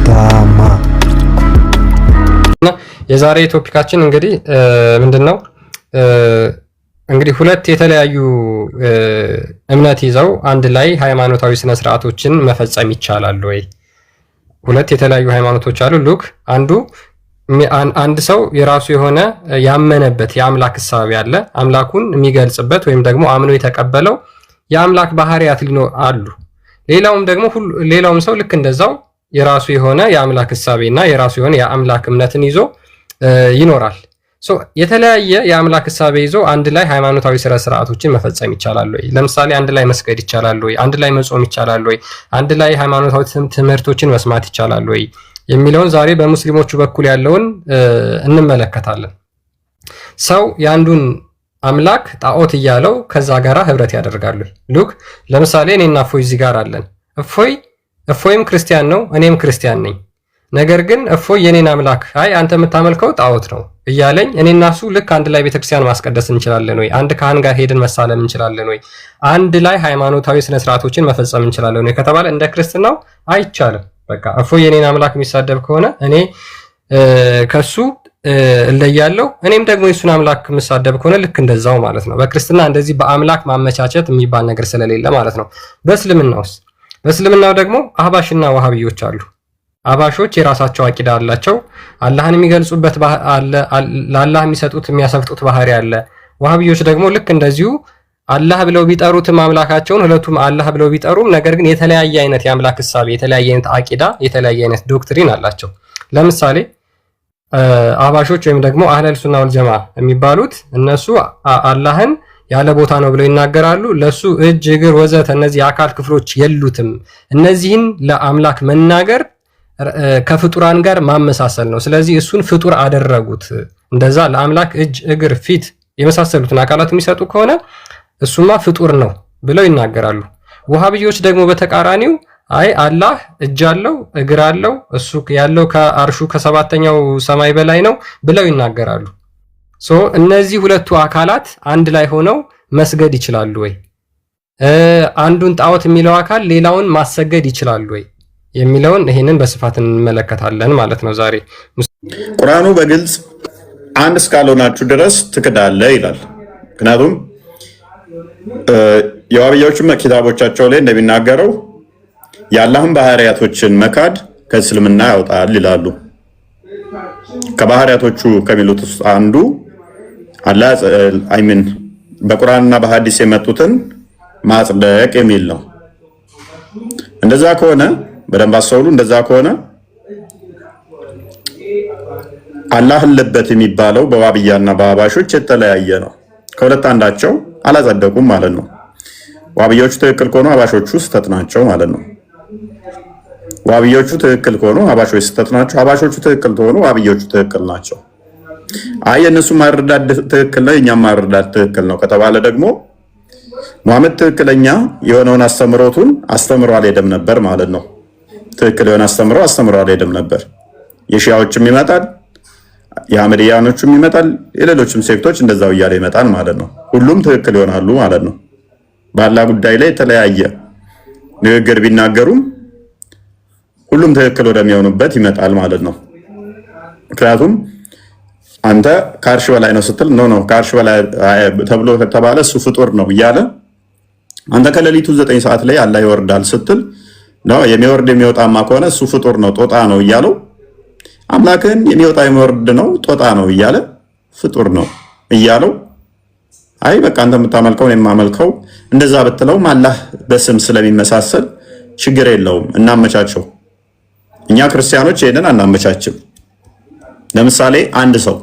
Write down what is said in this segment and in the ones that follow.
አዳማ። የዛሬ ቶፒካችን እንግዲህ ምንድነው? እንግዲህ ሁለት የተለያዩ እምነት ይዘው አንድ ላይ ሃይማኖታዊ ስነ ስርዓቶችን መፈጸም ይቻላል ወይ? ሁለት የተለያዩ ሃይማኖቶች አሉ። ሉክ አንድ ሰው የራሱ የሆነ ያመነበት የአምላክ ሐሳብ ያለ አምላኩን የሚገልጽበት ወይም ደግሞ አምኖ የተቀበለው የአምላክ ባህሪያት አሉ። ሌላውም ሰው ልክ እንደዛው የራሱ የሆነ የአምላክ ሐሳቤና የራሱ የሆነ የአምላክ እምነትን ይዞ ይኖራል። የተለያየ የአምላክ ሐሳቤ ይዞ አንድ ላይ ሃይማኖታዊ ስነ ስርዓቶችን መፈጸም ይቻላል ወይ? ለምሳሌ አንድ ላይ መስገድ ይቻላል ወይ? አንድ ላይ መጾም ይቻላል ወይ? አንድ ላይ ሃይማኖታዊ ትምህርቶችን መስማት ይቻላል ወይ የሚለውን ዛሬ በሙስሊሞቹ በኩል ያለውን እንመለከታለን። ሰው የአንዱን አምላክ ጣዖት እያለው ከዛ ጋራ ህብረት ያደርጋሉ። ሉክ ለምሳሌ እኔና እፎይ እዚህ ጋር አለን። እፎይም ክርስቲያን ነው፣ እኔም ክርስቲያን ነኝ። ነገር ግን እፎይ የኔን አምላክ አንተ የምታመልከው ጣዖት ነው እያለኝ እኔና እሱ ልክ አንድ ላይ ቤተክርስቲያን ማስቀደስ እንችላለን ወይ? አንድ ካህን ጋር ሄደን መሳለም እንችላለን ወይ? አንድ ላይ ሃይማኖታዊ ስነ ስርዓቶችን መፈጸም እንችላለን ወይ ከተባለ እንደ ክርስትናው አይቻልም። በቃ እፎይ የኔን አምላክ የሚሳደብ ከሆነ እኔ ከሱ እለያለሁ፣ እኔም ደግሞ የሱን አምላክ የምሳደብ ከሆነ ልክ እንደዛው ማለት ነው። በክርስትና እንደዚህ በአምላክ ማመቻቸት የሚባል ነገር ስለሌለ ማለት ነው። በእስልምናው ደግሞ አህባሽና ዋሃብዮች አሉ። አህባሾች የራሳቸው አቂዳ አላቸው። አላህን የሚገልጹበት አለ፣ ለአላህ የሚሰጡት የሚያሰፍጡት ባህሪ አለ። ዋሃብዮች ደግሞ ልክ እንደዚሁ አላህ ብለው ቢጠሩትም አምላካቸውን ሁለቱም አላህ ብለው ቢጠሩም ነገር ግን የተለያየ አይነት የአምላክ ሐሳብ፣ የተለያየ አይነት አቂዳ፣ የተለያየ አይነት ዶክትሪን አላቸው። ለምሳሌ አህባሾች ወይም ደግሞ አህለል ሱና ወል ጀማ የሚባሉት እነሱ አላህን ያለ ቦታ ነው ብለው ይናገራሉ። ለሱ እጅ፣ እግር ወዘተ እነዚህ የአካል ክፍሎች የሉትም። እነዚህን ለአምላክ መናገር ከፍጡራን ጋር ማመሳሰል ነው። ስለዚህ እሱን ፍጡር አደረጉት። እንደዛ ለአምላክ እጅ፣ እግር፣ ፊት የመሳሰሉትን አካላት የሚሰጡ ከሆነ እሱማ ፍጡር ነው ብለው ይናገራሉ። ወሃብዮች ደግሞ በተቃራኒው አላህ እጅ አለው፣ እግር አለው፣ እሱ ያለው ከአርሹ ከሰባተኛው ሰማይ በላይ ነው ብለው ይናገራሉ። እነዚህ ሁለቱ አካላት አንድ ላይ ሆነው መስገድ ይችላሉ ወይ? አንዱን ጣዖት የሚለው አካል ሌላውን ማሰገድ ይችላሉ ወይ የሚለውን ይሄንን በስፋት እንመለከታለን ማለት ነው። ዛሬ ቁርአኑ በግልጽ አንድ እስካልሆናችሁ ድረስ ትክዳለህ ይላል። ምክንያቱም የዋብያዎቹ ኪታቦቻቸው ላይ እንደሚናገረው የአላህን ባህሪያቶችን መካድ ከእስልምና ያወጣል ይላሉ። ከባህሪያቶቹ ከሚሉት ውስጥ አንዱ አላህ በቁርአንና በሐዲስ የመጡትን ማጽደቅ የሚል ነው። እንደዛ ከሆነ በደንብ አስተውሉ። እንደዛ ከሆነ አላህ አለበት የሚባለው በዋብያና በአህባሾች የተለያየ ነው። ከሁለት አንዳቸው አላጸደቁም ማለት ነው። ዋብያዎቹ ትክክል ከሆኑ አህባሾቹ ስህተት ናቸው ማለት ነው። ዋብያዎቹ ትክክል ከሆኑ አህባሾቹ ስህተት ናቸው። አህባሾቹ ትክክል ከሆኑ ዋብያዎቹ ትክክል ናቸው። የእነሱ ማረዳት ትክክል ነው፣ የእኛም ማረዳት ትክክል ነው ከተባለ ደግሞ ሙሐመድ ትክክለኛ የሆነውን አስተምሮቱን አስተምሮ አልሄደም ነበር ማለት ነው። ትክክል የሆነ አስተምሮ አልሄደም ነበር። የሺያዎችም ይመጣል፣ የአህመድያኖችም ይመጣል፣ የሌሎችም ሴክቶች እንደዛው እያለ ይመጣል ማለት ነው። ሁሉም ትክክል ይሆናሉ ማለት ነው። በአላህ ጉዳይ ላይ የተለያየ ንግግር ቢናገሩም ሁሉም ትክክል ወደሚሆኑበት ይመጣል ማለት ነው። ምክንያቱም አንተ ከአርሽ በላይ ነው ስትል ኖ ከአርሽ በላይ ተብሎ ከተባለ እሱ ፍጡር ነው እያለ አንተ ከሌሊቱ 9 ሰዓት ላይ አላህ ይወርዳል ስትል ነው የሚወርድ የሚወጣማ ከሆነ እሱ ፍጡር ነው ጦጣ ነው እያለው አምላክን የሚወጣ የሚወርድ ነው ጦጣ ነው እያለ ፍጡር ነው እያለው በቃ አንተ የምታመልከው እኔ የማመልከው እንደዛ ብትለውም አላህ በስም ስለሚመሳሰል ችግር የለውም፣ እናመቻቸው። እኛ ክርስቲያኖች ይሄንን አናመቻችም። ለምሳሌ አንድ ሰው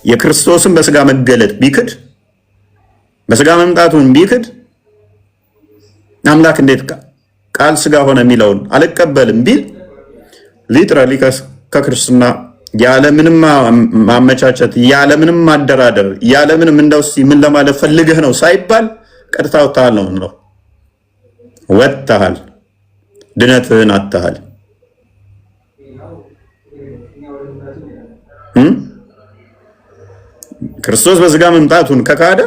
የክርስቶስን በስጋ መገለጥ ቢክድ፣ በስጋ መምጣቱን ቢክድ አምላክ እንዴት ቃል ስጋ ሆነ የሚለውን አልቀበልም ቢል ሊትራሊ ከክርስትና ያለምንም ማመቻቸት ያለምንም ማደራደር ያለምንም እንደው ምን ለማለት ፈልገህ ነው ሳይባል ቀጥታ ወጣሃል ነው ነው ወጣሃል፣ ድነትህን አጥተሃል። ክርስቶስ በስጋ መምጣቱን ከካደ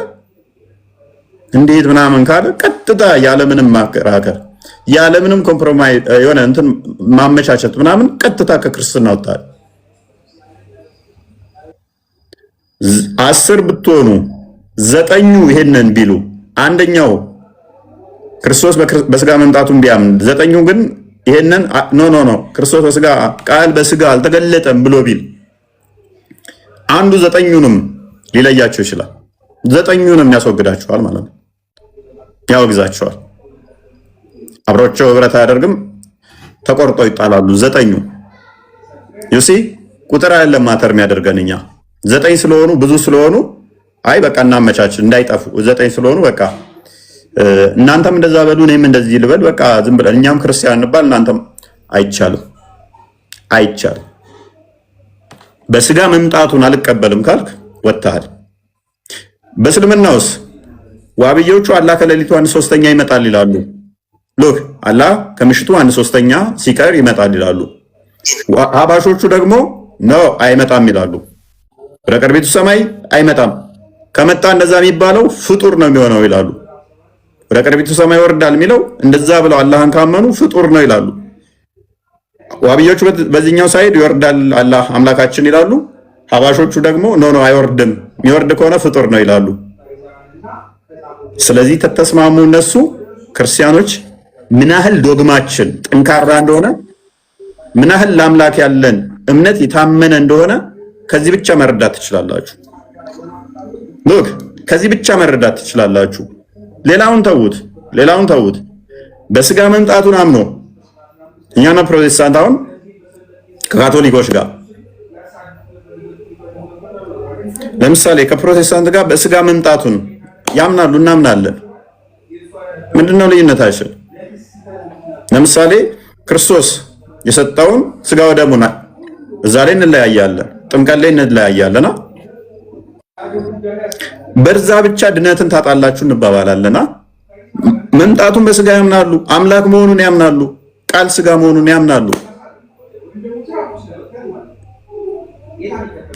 እንዴት ምናምን ካለ ቀጥታ ያለምንም ማከራከር ያለምንም ኮምፕሮማይዝ የሆነ እንትን ማመቻቸት ምናምን ቀጥታ ከክርስትና ወጣል። 10 ብትሆኑ 9ኙ ይሄንን ቢሉ አንደኛው ክርስቶስ በስጋ መምጣቱን ቢያምን 9ኙ ግን ይሄንን ኖ ክርስቶስ በስጋ ቃል በስጋ አልተገለጠም ብሎ ቢል አንዱ 9ኙንም ሊለያቸው ይችላል። 9ኙንም ያስወግዳቸዋል ማለት ነው፣ ያወግዛቸዋል። አብሮቸው ህብረት አያደርግም፣ ተቆርጠው ይጣላሉ። 9ኙ ዩሲ ቁጥር አይደለም ማተር የሚያደርገን እኛ 9 ስለሆኑ ብዙ ስለሆኑ አይ በቃ እናመቻች እንዳይጠፉ 9 ስለሆኑ በቃ እናንተም እንደዛ በሉ እኔም እንደዚህ ልበል በቃ ዝም ብለን እኛም ክርስቲያን እንባል እናንተም አይቻልም። በስጋ መምጣቱን አልቀበልም ካልክ ወጥተሃል። በእስልምናውስ ዋብዮቹ አላህ ከሌሊቱ 1/3 ይመጣል ይላሉ። ሎክ አላህ ከምሽቱ 1/3 ሲቀር ይመጣል ይላሉ። አባሾቹ ደግሞ ነው አይመጣም ይላሉ። ወደ ቅርቢቱ ሰማይ አይመጣም፣ ከመጣ እንደዛ የሚባለው ፍጡር ነው የሚሆነው ይላሉ። ወደ ቅርቢቱ ሰማይ ይወርዳል የሚለው እንደዛ ብለው አላህን ካመኑ ፍጡር ነው ይላሉ። ዋብዮቹ በዚህኛው ሳይድ ይወርዳል አላህ አምላካችን ይላሉ። ሀባሾቹ ደግሞ ኖ አይወርድም፣ የሚወርድ ከሆነ ፍጡር ነው ይላሉ። ስለዚህ ተተስማሙ እነሱ ክርስቲያኖች ምን ያህል ዶግማችን ጠንካራ እንደሆነ ምን ያህል ለአምላክ ያለን እምነት የታመነ እንደሆነ ከዚህ ብቻ መረዳት ትችላላችሁ። ሎክ ከዚህ ብቻ መረዳት ትችላላችሁ። ሌላውን ተውት። በስጋ መምጣቱን አምኖ እኛና ፕሮቴስታንት አሁን ከካቶሊኮች ጋር ለምሳሌ ከፕሮቴስታንት ጋር በስጋ መምጣቱን ያምናሉ፣ እናምናለን። ምንድነው ልዩነታችን? ለምሳሌ ክርስቶስ የሰጠውን ስጋ ወደሙና እዛ ላይ እንለያያለን፣ ጥምቀት ላይ እንለያያለና በዛ ብቻ ድነትን ታጣላችሁ እንባባላለና መምጣቱን በስጋ ያምናሉ፣ አምላክ መሆኑን ያምናሉ፣ ቃል ስጋ መሆኑን ያምናሉ።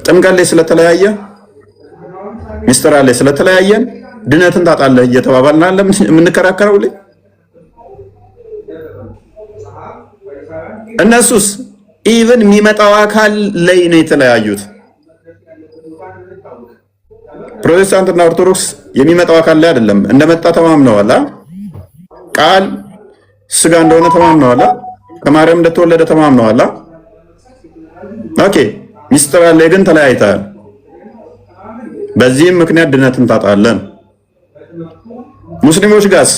ጥምቀት ላይ ስለተለያየ ሚስጥር ላይ ስለተለያየን ድነትን ታጣለህ እየተባባልን አለ የምንከራከረው ላይ እነሱስ ኢቭን የሚመጣው አካል ላይ ነው የተለያዩት። ፕሮቴስታንትና ኦርቶዶክስ የሚመጣው አካል ላይ አይደለም እንደመጣ ተማምነዋል። ቃል ስጋ እንደሆነ ተማምነዋል። ከማርያም እንደተወለደ ተማምነዋል። ኦኬ ሚስጥር ላይ ግን ተለያይተዋል። በዚህም ምክንያት ድነትን ታጣለን። ሙስሊሞች ጋርስ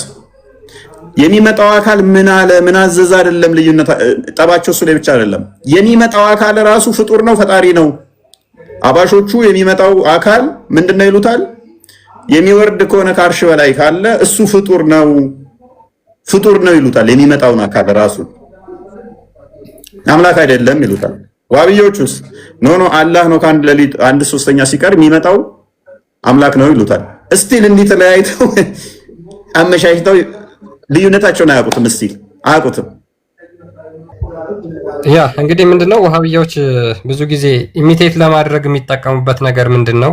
የሚመጣው አካል ምን አለ ምን አዘዘ አይደለም ልዩነት፣ ጠባቸው እሱ ላይ ብቻ አይደለም። የሚመጣው አካል ራሱ ፍጡር ነው፣ ፈጣሪ ነው። አባሾቹ የሚመጣው አካል ምንድነው ይሉታል? የሚወርድ ከሆነ ከአርሽ በላይ ካለ እሱ ፍጡር ነው ይሉታል። የሚመጣውን አካል ራሱ አምላክ አይደለም ይሉታል። ዋብዮቹስ ኖ አላህ ነው ከአንድ ሌሊት 1/3 ሲቀር የሚመጣው አምላክ ነው ይሉታል። እስቲል እንዲህ ተለያይተው አመሻሽተው ልዩነታቸውን አያውቁትም። እስቲል አያውቁትም። ያ እንግዲህ ምንድነው ወሃቢያዎች ብዙ ጊዜ ኢሚቴት ለማድረግ የሚጠቀሙበት ነገር ምንድነው?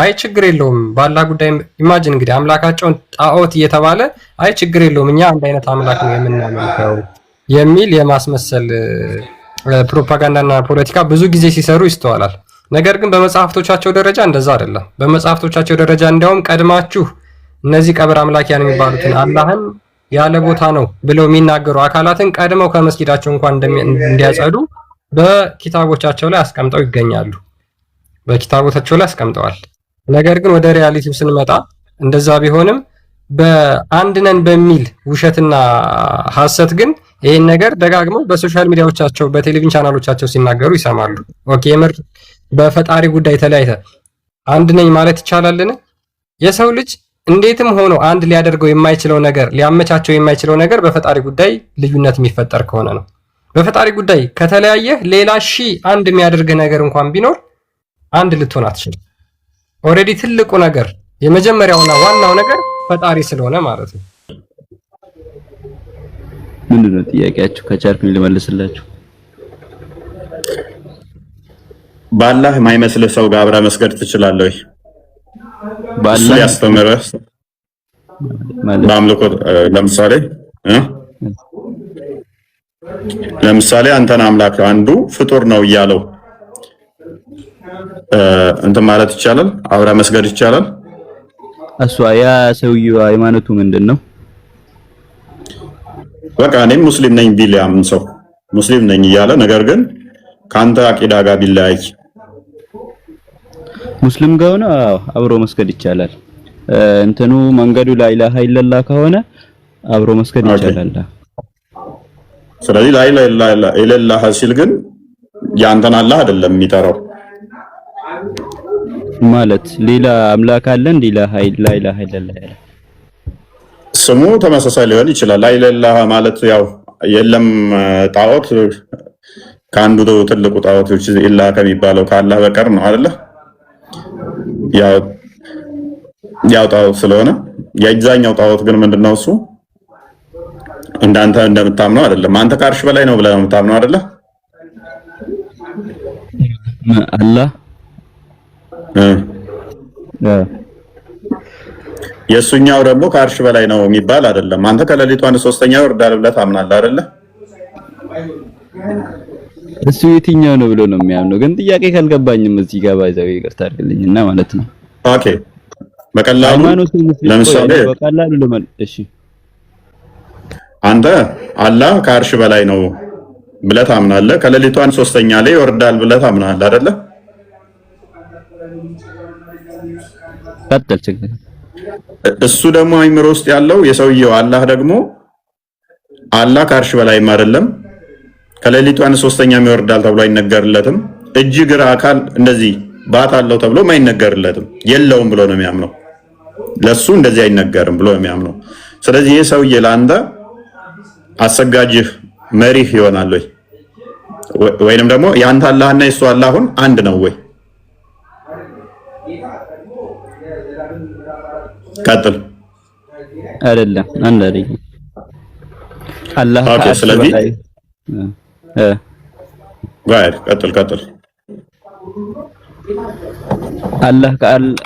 አይ ችግር የለውም ባላህ ጉዳይ ኢማጂን እንግዲህ አምላካቸውን ጣዖት እየተባለ አይ ችግር የለውም እኛ አንድ አይነት አምላክ ነው የምናመልከው የሚል የማስመሰል ፕሮፓጋንዳና ፖለቲካ ብዙ ጊዜ ሲሰሩ ይስተዋላል። ነገር ግን በመጽሐፍቶቻቸው ደረጃ እንደዛ አይደለም። በመጽሐፍቶቻቸው ደረጃ እንዲያውም ቀድማችሁ እነዚህ ቀብር አምላኪያን የሚባሉትን አላህን ያለ ቦታ ነው ብለው የሚናገሩ አካላትን ቀድመው ከመስጊዳቸው እንኳን እንዲያጸዱ በኪታቦቻቸው ላይ አስቀምጠው ይገኛሉ። በኪታቦቻቸው ላይ አስቀምጠዋል። ነገር ግን ወደ ሪያሊቲው ስንመጣ እንደዛ ቢሆንም በአንድ ነን በሚል ውሸትና ሐሰት ግን ይሄን ነገር ደጋግመው በሶሻል ሚዲያዎቻቸው በቴሌቪዥን ቻናሎቻቸው ሲናገሩ ይሰማሉ። ኦኬ ምር በፈጣሪ ጉዳይ ተለያይተ አንድ ነኝ ማለት ይቻላልን? የሰው ልጅ እንዴትም ሆኖ አንድ ሊያደርገው የማይችለው ነገር ሊያመቻቸው የማይችለው ነገር በፈጣሪ ጉዳይ ልዩነት የሚፈጠር ከሆነ ነው። በፈጣሪ ጉዳይ ከተለያየ ሌላ አንድ የሚያደርግህ ነገር እንኳን ቢኖር አንድ ልትሆን አትችልም። ኦልሬዲ ትልቁ ነገር የመጀመሪያውና ዋናው ነገር ፈጣሪ ስለሆነ ማለት ነው። ምንድነው ጥያቄያችሁ? ከቻልኩኝ ልመልስላችሁ። በአላህ የማይመስልህ ሰው ጋር አብረህ መስገድ ትችላለህ ወይ? በአላህ ያስተምረህ በአምልኮ ለምሳሌ ለምሳሌ አንተን አምላክ አንዱ ፍጡር ነው እያለው እንትን ማለት ይቻላል? አብራ መስገድ ይቻላል? እሷ ያ ሰውዬው ሃይማኖቱ ምንድነው? በቃ እኔም ሙስሊም ነኝ ቢል ያምን ሰው ሙስሊም ነኝ እያለ ነገር ግን ካንተ አቂዳ ጋር ቢለያይ ሙስሊም ጋር ሆነ አብሮ መስገድ ይቻላል። እንትኑ መንገዱ ላኢላሃ ኢላላህ ከሆነ አብሮ መስገድ ይቻላል። ስለዚህ ላኢላሃ ኢላላህ ሲል ግን ያንተን አላህ አይደለም የሚጠራው ማለት ሌላ አምላክ አለ እንዴ? ላኢላሃ ኢላላህ ያለ ስሙ ተመሳሳይ ሊሆን ይችላል። ላኢላሃ ማለት ያው የለም ጣዖት ከአንዱ ትልቁ ጣዖቶች ኢላህ ከሚባለው ከአላህ በቀር ነው አይደለ? ያው ጣዖት ስለሆነ የዛኛው ጣዖት ግን ምንድነው? እሱ እንዳንተ እንደምታምነው አይደለም። አንተ ከአርሽ በላይ ነው ብለህ ነው የምታምነው አይደለ? አላህ የሱኛው ደግሞ ከአርሽ በላይ ነው የሚባል አይደለም። አንተ ከሌሊቱ 1/3 ይወርዳል ብለህ ታምናለህ አይደለ? እሱ የትኛው ነው ብሎ ነው የሚያምነው? ግን ጥያቄ ካልገባኝም እዚህ ጋር ባይዘው ይቅርታ አድርግልኝና ማለት ነው። ኦኬ በቀላሉ ለምሳሌ እሺ አንተ አላህ ከአርሽ በላይ ነው ብለህ ታምናለህ። ከሌሊቱ 1/3 ላይ ይወርዳል ብለህ ታምናለህ አይደለ? ቀጥል ችግር እሱ ደግሞ አይምሮ ውስጥ ያለው የሰውየው አላህ ደግሞ አላህ ከአርሽ በላይም አይደለም ከሌሊቱ 1/3 ይወርዳል ተብሎ አይነገርለትም። እጅ ግራ አካል እንደዚህ ባት አለው ተብሎ አይነገርለትም። የለውም ብሎ ነው የሚያምነው። ለሱ እንደዚህ አይነገርም ብሎ ነው የሚያምነው። ስለዚህ ይሄ ሰውዬ ለአንተ አሰጋጅህ መሪህ ይሆናል ወይ? ወይንም ደግሞ ያንተ አላህና የሱ አላሁን አንድ ነው ወይ? ቀጥል። አይደለም አንድ አይደለም። አላህ ኦኬ። ስለዚህ ጋር ቀጥል።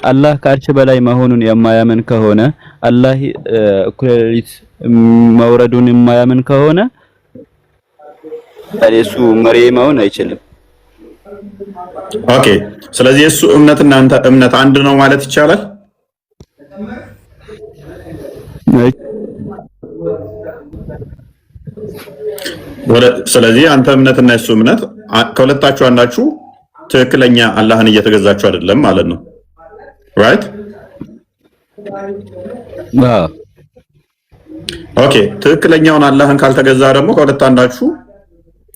አላህ ከአርሽ በላይ መሆኑን የማያምን ከሆነ አላህ እኩለ ሌሊት መውረዱን የማያምን ከሆነ እሱ መሪ መሆን አይችልም። ኦኬ። ስለዚህ እሱ እምነትና አንተ እምነት አንድ ነው ማለት ይቻላል? ስለዚህ አንተ እምነትና እሱ እምነት ከሁለታችሁ አንዳችሁ ትክክለኛ አላህን እየተገዛችሁ አይደለም ማለት ነው። ራይት? ኦኬ። ትክክለኛውን አላህን ካልተገዛ ደግሞ ከሁለት አንዳችሁ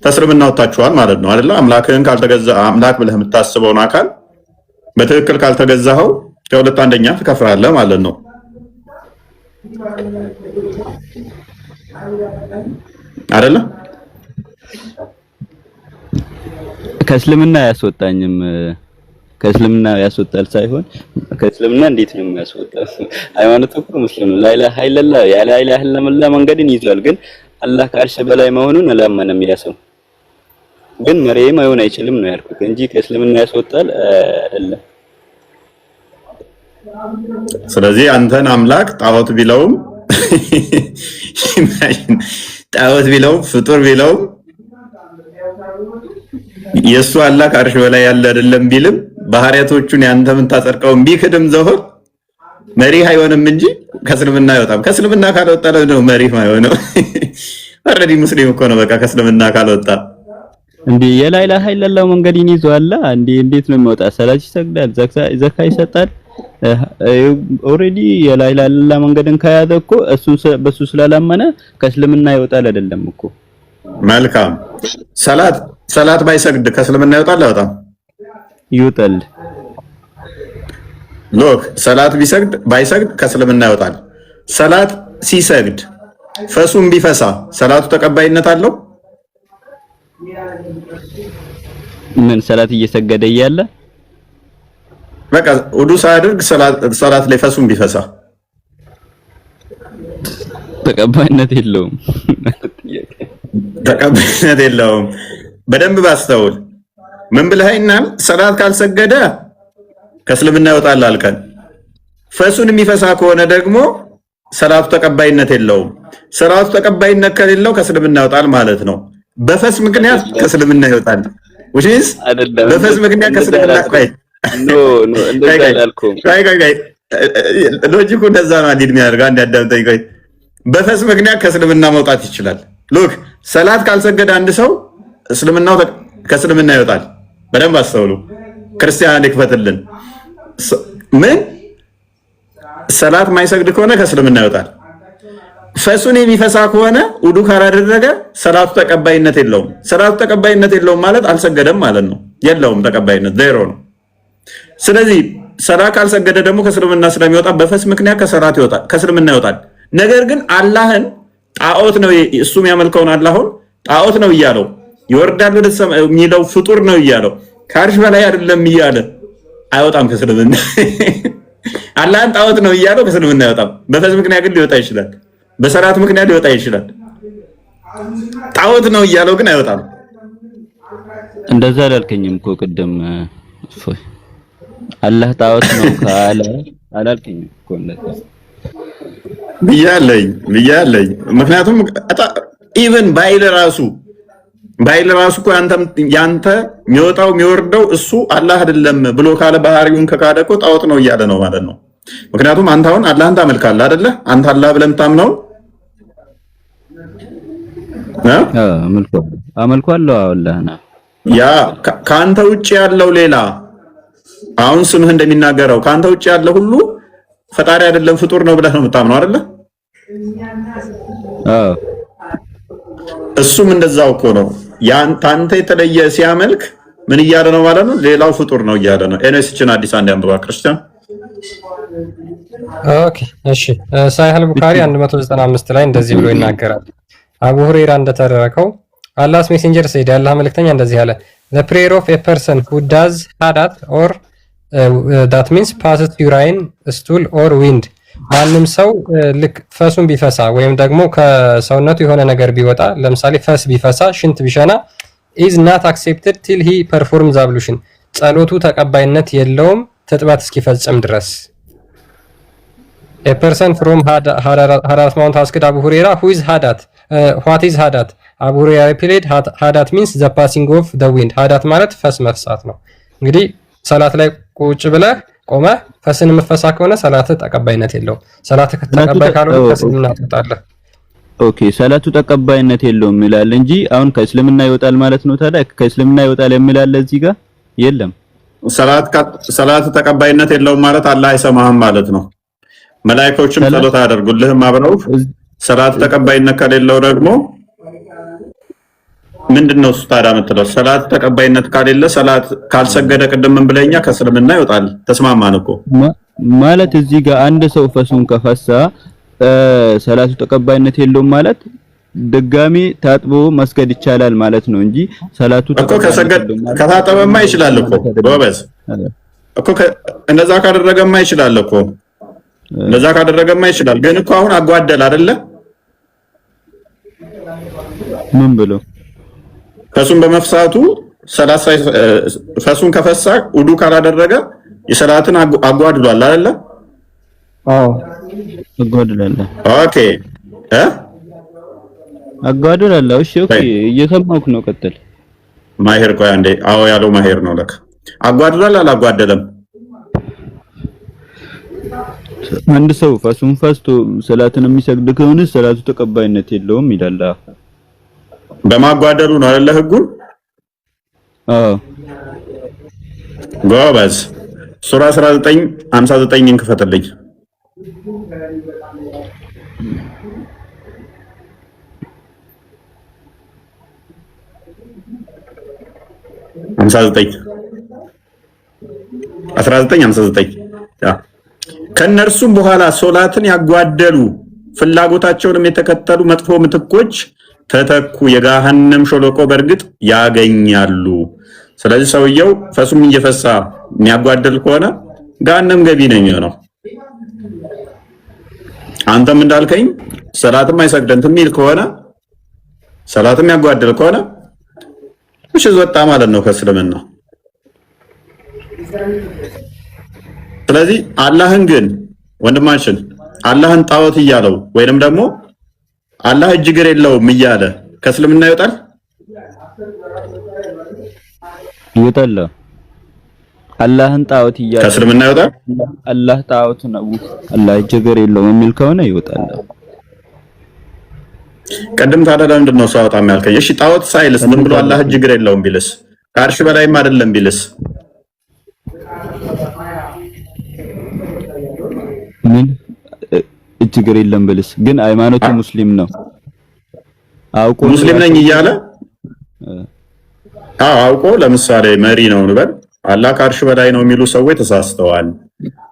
ተስልምና ወጣችኋል ማለት ነው አይደለ? አምላክህን ካልተገዛ አምላክ ብለህ የምታስበውን አካል በትክክል ካልተገዛኸው ከሁለት አንደኛ ትከፍራለህ ማለት ነው አይደለ? ከእስልምና ያስወጣኝም ከእስልምና ያስወጣል ሳይሆን ከእስልምና እንዴት ነው የሚያስወጣው? ሃይማኖቱ እኮ ሙስሊም ነው። ላኢላሃ ኢላላህ ያ ላኢላሃ ኢላላህ መንገድን ይዟል። ግን አላህ ከአርሽ በላይ መሆኑን አላመነም። ያ ሰው ግን መሪም አይሆን አይችልም ነው ያልኩት እንጂ ከእስልምና ያስወጣል አይደለም። ስለዚህ አንተን አምላክ ጣዖት ቢለውም ጣዖት ቢለውም ፍጡር ቢለውም የሱ አላህ ከአርሽ በላይ ያለ አይደለም ቢልም ባህሪያቶቹን ያንተ የምታጸድቀውን ቢክድም ዘሆን መሪህ አይሆንም እንጂ ከእስልምና አይወጣም። ከእስልምና ካልወጣ ነው መሪህ አይሆንም። ኦልሬዲ ሙስሊም እኮ ነው በቃ ከእስልምና ካልወጣ እንዴ የላኢላሃ ኢላላህ መንገድን ይዟል። እንዴት ነው የሚወጣ? ሰላት ይሰግዳል፣ ዘካ ይሰጣል። ኦልሬዲ የላኢላሃ ኢላላህ መንገድን ከያዘ እኮ እሱ በሱ ስላላመነ ከእስልምና ይወጣል አይደለም እኮ። መልካም። ሰላት ባይሰግድ ከእስልምና ይወጣል አይወጣም? ይወጣል። ሎክ ሰላት ቢሰግድ ባይሰግድ ከእስልምና ይወጣል። ሰላት ሲሰግድ ፈሱም ቢፈሳ ሰላቱ ተቀባይነት አለው? ምን ሰላት እየሰገደ እያለ በቃ ውዱ ሳያደርግ ሰላት ላይ ፈሱም ቢፈሳ ተቀባይነት የለውም። ተቀባይነት የለውም። በደንብ ባስተውል። ምን ብለኸኛል? ሰላት ካልሰገደ ከእስልምና ይወጣል አልከን። ፈሱን የሚፈሳ ከሆነ ደግሞ ሰላቱ ተቀባይነት የለውም። ሰላቱ ተቀባይነት ከሌለው ከእስልምና ይወጣል ማለት ነው። በፈስ ምክንያት ከእስልምና ይወጣል። ወይስ በፈስ ምክንያት ከእስልምና እንደዛ አላልኩም። ሎጂኩ እንደዛ ነው። አንድ የሚያደርገው አንድ ያዳምጠኝ። ቆይ በፈስ ምክንያት ከእስልምና መውጣት ይችላል። ሉክ ሰላት ካልሰገደ አንድ ሰው ከእስልምና ይወጣል። በደንብ አስተውሉ። ክርስቲያን ይክፈትልን። ምን ሰላት ማይሰግድ ከሆነ ከእስልምና ይወጣል። ፈሱን የሚፈሳ ከሆነ ውዱ ካላደረገ ሰላቱ ተቀባይነት የለውም። ሰላቱ ተቀባይነት የለውም ማለት አልሰገደም ማለት ነው። የለውም ተቀባይነት ዜሮ ነው። ስለዚህ ሰላት ካልሰገደ ደግሞ ከእስልምና ስለሚወጣ በፈስ ምክንያት ከእስልምና ይወጣል። ነገር ግን አላህን ጣዖት ነው እሱ የሚያመልከውን አላህን ጣዖት ነው እያለው ይወርዳል ወደ ሰማይ የሚለው ፍጡር ነው እያለው ከአርሽ በላይ አይደለም እያለ አይወጣም ከእስልምና። አላህን ጣዖት ነው እያለው ከእስልምና አይወጣም። በፈስ ምክንያት ግን ሊወጣ ይችላል። በሰላት ምክንያት ሊወጣ ይችላል። ጣዖት ነው እያለው ግን አይወጣም። እንደዛ አላልከኝም እኮ ቅድም አላህ ጣዖት ነው ካለ አላልከኝም እኮ እንደዛ ብያለኝ። ምክንያቱም ኢቭን ባይል ራሱ እኮ ያንተ የሚወጣው የሚወርደው እሱ አላህ አይደለም ብሎ ካለ ባህሪውን ከካደ እኮ ጣዖት ነው እያለ ነው ማለት ነው። ምክንያቱም አንተ አሁን አላህን ታመልካለህ አይደለ? አንተ አላህ ብለህ የምታምነው አመልኳለሁ አላህና ያ ከአንተ ውጭ ያለው ሌላ አሁን ስምህ እንደሚናገረው ከአንተ ውጭ ያለው ሁሉ ፈጣሪ አይደለም ፍጡር ነው ብለህ ነው የምታምነው አይደለ? እሱም እንደዛው እኮ ነው። አንተ የተለየ ሲያመልክ ምን እያለ ነው ማለት ነው? ሌላው ፍጡር ነው እያለ ነው። ኤነስችን አዲስ አንድ አንብባ ክርስቲያን። ኦኬ እሺ። ሳሂህ ቡኻሪ 195 ላይ እንደዚህ ብሎ ይናገራል። አቡ ሁረይራ እንደተረከው አላህስ ሜሴንጀር ሰይድ ያላህ መልእክተኛ እንደዚህ አለ the prayer of a person who does hadat or that means passes urine stool or wind ማንም ሰው ልክ ፈሱን ቢፈሳ ወይም ደግሞ ከሰውነቱ የሆነ ነገር ቢወጣ ለምሳሌ ፈስ ቢፈሳ ሽንት ቢሸና is not accepted till he performs ablution ጸሎቱ ተቀባይነት የለውም ትጥባት እስኪፈጽም ድረስ። a person from hadat mount asked Abu Huraira who is hadat what is hadat Abu Huraira replied hadat means the passing of the wind hadat ማለት ፈስ መፍሳት ነው። እንግዲህ ሰላት ላይ ቁጭ ብለህ ቆመህ ፈስን መፈሳ ከሆነ ሰላት ተቀባይነት የለውም። ሰላት ተቀባይ ካልሆነ ከእስልምና ትወጣለህ። ኦኬ ሰላቱ ተቀባይነት የለውም ይላል እንጂ አሁን ከእስልምና ይወጣል ማለት ነው። ታዲያ ከእስልምና ይወጣል የሚላል እዚህ ጋር የለም። ሰላት ተቀባይነት የለውም ማለት አላህ አይሰማህም ማለት ነው። መላእክቶችም ጸሎት አያደርጉልህም አብረው። ሰላት ተቀባይነት ከሌለው ደግሞ ምንድነው እሱ ታዲያ የምትለው? ሰላት ተቀባይነት ካሌለ ሰላት ካልሰገደ ቅድም ምን ብለኛ ከእስልምና ይወጣል። ተስማማን እኮ ማለት እዚህ ጋር አንድ ሰው ፈሱን ከፈሳ ሰላቱ ተቀባይነት የለውም ማለት ድጋሚ ታጥቦ መስገድ ይቻላል ማለት ነው እንጂ ሰላቱ ከታጠበማ ይችላል እኮ ጎበዝ እኮ እንደዛ ካደረገማ ይችላል እኮ እንደዛ ካደረገማ ይችላል። ግን እኮ አሁን አጓደል አይደለ? ምን ብሎ ፈሱን በመፍሳቱ ፈሱን ከፈሳ ውዱ ካላደረገ የሰላትን አጓድሏል አይደለ? አዎ አጓድሏል። ኦኬ አጓድሏል። እሺ ኦኬ እየሰማሁህ ነው። ቀጥል ማሄር። ቆይ አንዴ። አዎ ያለው ማሄር ነው ለካ። አጓድሏል አላጓደለም? አንድ ሰው ፈሱን ፈስቶ ሰላትን የሚሰግድ ከሆነ ሰላቱ ተቀባይነት የለውም ይላል። በማጓደሉ ነው አይደለ ህጉ? አዎ ጎበዝ። ሱራ 19:59 እንክፈትልኝ። ከነርሱም በኋላ ሶላትን ያጓደሉ ፍላጎታቸውንም የተከተሉ መጥፎ ምትኮች ተተኩ፣ የገሃነም ሸለቆ በእርግጥ ያገኛሉ። ስለዚህ ሰውየው ፈሱም እየፈሳ የሚያጓደል ከሆነ ገሃነም ገቢ ነው የሚሆነው። አንተም እንዳልከኝ ሰላትም አይሰግደን የሚል ከሆነ ሰላትም ያጓደል ከሆነ እሺ ወጣ ማለት ነው ከእስልምና። ስለዚህ አላህን ግን ወንድማችን አላህን ጣዖት እያለው ወይንም ደግሞ አላህ እጅ እግር የለውም እያለ ከእስልምና ይወጣል? ይወጣል። አላህን ጣዖት እያለ ከእስልምና ይወጣል? አላህ ጣዖት ነው፣ አላህ እጅ እግር የለውም የሚል ከሆነ ይወጣል። ቀደም ታዲያ ለምንድን ነው ሰው አወጣም ያልከኝ? እሺ ጣዖት ሳይልስ ምን ብሎ አላህ እጅ እግር የለውም ቢልስ? ከአርሽ በላይም አይደለም ቢልስ? ምን እጅ እግር የለም ቢልስ? ግን ሃይማኖቱ ሙስሊም ነው፣ አውቆ ሙስሊም ነኝ እያለ አውቆ ለምሳሌ መሪ ነው እንበል፣ አላህ ከአርሽ በላይ ነው የሚሉ ሰዎች ተሳስተዋል።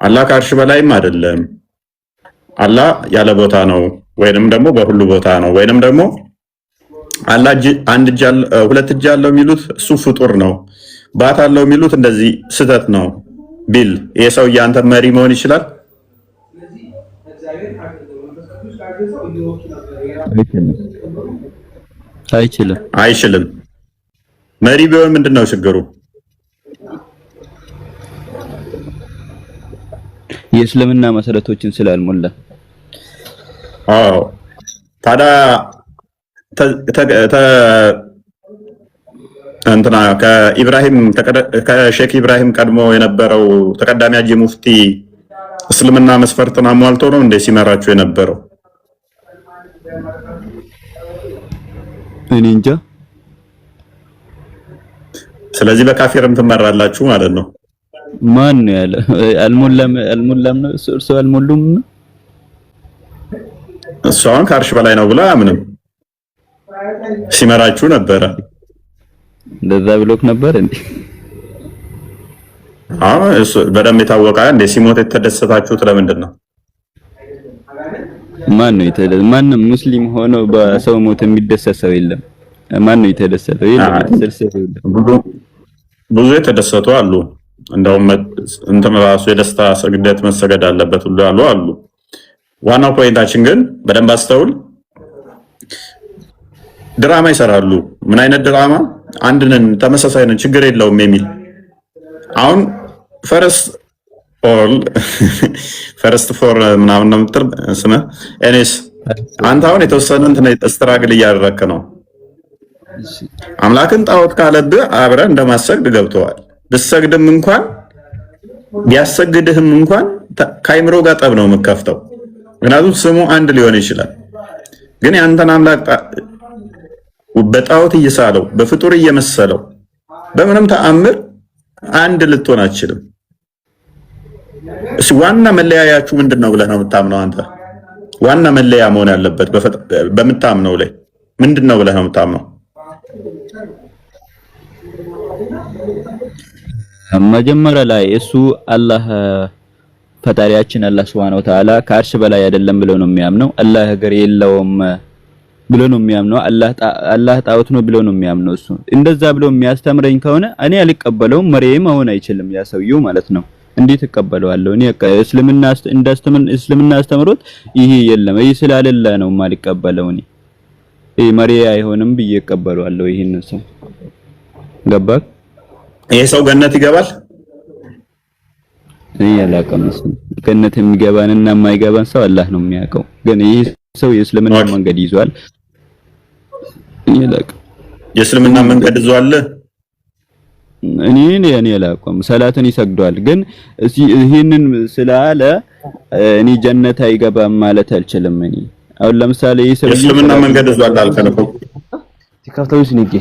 አላህ ከአርሽ በላይም አይደለም፣ አላህ ያለ ቦታ ነው ወይንም ደግሞ በሁሉ ቦታ ነው ወይንም ደግሞ አላህ አንድ እጅ ሁለት እጅ አለው የሚሉት እሱ ፍጡር ነው፣ ባት አለው የሚሉት እንደዚህ ስህተት ነው ቢል ይሄ ሰው ያንተ መሪ መሆን ይችላል? አይችልም። መሪ ቢሆን ምንድነው ችግሩ? የእስልምና መሰረቶችን ስላልሞላ። አዎ ታዲያ እንትና ከሼክ ኢብራሂም ቀድሞ የነበረው ተቀዳሚ ሀጂ ሙፍቲ እስልምና መስፈርትን አሟልቶ ነው እንደ ሲመራችሁ የነበረው? እኔ እንጃ። ስለዚህ በካፊርም ትመራላችሁ ማለት ነው። ማን ነው ያለ? አልሞላም ነው እርሱ አልሞሉም ነው። እሱ አሁን ከአርሽ በላይ ነው ብላ ምንም ሲመራችሁ ነበረ። እንደዛ ብሎክ ነበር እንዴ? አዎ እሱ በደንብ የታወቀ እንደ ሲሞት የተደሰታችሁት ለምንድን ነው? ማንም ሙስሊም ሆኖ በሰው ሞት የሚደሰት ሰው የለም። ማን ነው የተደሰተው? ብዙ የተደሰቱ አሉ። እንደውም እንትን ራሱ የደስታ ስግደት መሰገድ አለበት ሁሉ ያሉ አሉ። ዋናው ፖይንታችን ግን በደንብ አስተውል። ድራማ ይሰራሉ። ምን አይነት ድራማ? አንድንን ተመሳሳይ ነን ችግር የለውም የሚል አሁን ፈርስት ፎር ምናምን ነው የምትል ስመ እኔስ አንተ አሁን የተወሰነ እንትን ስትራግል እያደረክ ነው። አምላክን ጣዖት ካለብህ አብረህ እንደማሰግድ ገብተዋል። ብሰግድም እንኳን ቢያሰግድህም እንኳን ከአይምሮ ጋር ጠብ ነው የምከፍተው። ምክንያቱም ስሙ አንድ ሊሆን ይችላል፣ ግን ያንተን አምላክ በጣዖት እየሳለው በፍጡር እየመሰለው በምንም ተአምር አንድ ልትሆን አትችልም። እሺ ዋና መለያያችሁ ምንድነው ብለህ ነው የምታምነው አንተ? ዋና መለያ መሆን ያለበት በምታምነው ላይ ምንድነው ብለህ ነው የምታምነው? መጀመሪያ ላይ እሱ አላህ ፈጣሪያችን አላህ Subhanahu Wa Ta'ala ከአርሽ በላይ አይደለም ብሎ ነው የሚያምነው። አላህ እግር የለውም ብሎ ነው የሚያምነው። አላህ ጣዖት ነው ብሎ ነው የሚያምነው። እሱ እንደዛ ብሎ የሚያስተምረኝ ከሆነ እኔ አልቀበለውም። መሪዬ መሆን አይችልም ያ ሰውየው ማለት ነው። እንዴት እቀበለዋለሁ? እኔ እስልምና አስተምሮት ይሄ የለም ይሄ ስላልለ ነው የማልቀበለው። እኔ ይሄ መሪዬ አይሆንም ብዬ እቀበለዋለሁ ይሄንን ሰው። ገባክ? ይሄ ሰው ገነት ይገባል? እኔ አላውቅም። ገነት የሚገባንና የማይገባን ሰው አላህ ነው የሚያውቀው። ግን ይሄ ሰው የእስልምና መንገድ ይዟል። እኔ አላውቅም። የእስልምና መንገድ ይዟል? እኔ አላውቅም። ሰላትን ይሰግዷል። ግን ይሄንን ስላለ እኔ ጀነት አይገባም ማለት አልችልም። እኔ አሁን ለምሳሌ የእስልምና መንገድ ይዟል አልከነፈ ተካፍተውስ ንጌ